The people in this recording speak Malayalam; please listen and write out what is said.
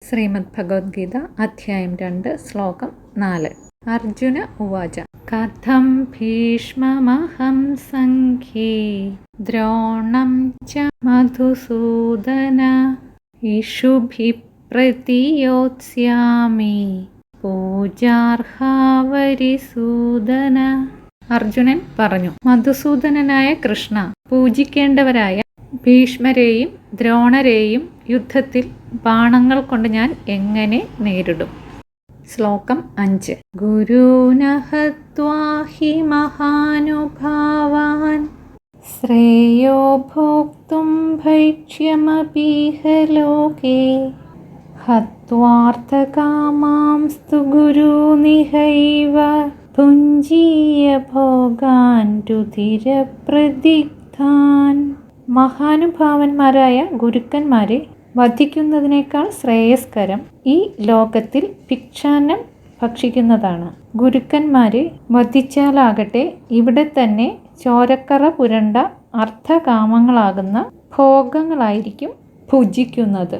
ശ്രീമദ് ഭഗവത്ഗീത അധ്യായം 2 ശ്ലോകം 4. അർജുന ഉവാച കഥം ഭീഷ്മമഹം സംഖ്യേ ദ്രോണം ച മധുസൂദന ഇഷുഭിഃ പ്രതിയോത്സ്യാമി പൂജാർഹാവരിസൂദന. അർജുനൻ പറഞ്ഞു, മധുസൂദനനായ കൃഷ്ണ, പൂജിക്കേണ്ടവരായ ഭീഷ്മരെയും ദ്രോണരെയും യുദ്ധത്തിൽ ബാണങ്ങൾ കൊണ്ട് ഞാൻ എങ്ങനെ നേരിടും? ശ്ലോകം 5. ഗുരൂന ഹത്വാ ഹി മഹാനുഭാവാൻ ശ്രേയോ ഭോക്തും ഭൈക്ഷ്യമപീഹ ലോകേ ഹത്വാർത്ഥകാമാംസ്തു ഗുരുനിഹൈവ ഭുഞ്ജീയ ഭോഗാൻ രുധിരപ്രദിഗ്ധാൻ. മഹാനുഭാവന്മാരായ ഗുരുക്കന്മാരെ വധിക്കുന്നതിനേക്കാൾ ശ്രേയസ്കരം ഈ ലോകത്തിൽ ഭിക്ഷാന്നം ഭക്ഷിക്കുന്നതാണ്. ഗുരുക്കന്മാരെ വധിച്ചാലാകട്ടെ ഇവിടെ തന്നെ ചോരക്കറ പുരണ്ട അർത്ഥകാമങ്ങളാകുന്ന ഭോഗങ്ങളായിരിക്കും ഭുജിക്കുന്നത്.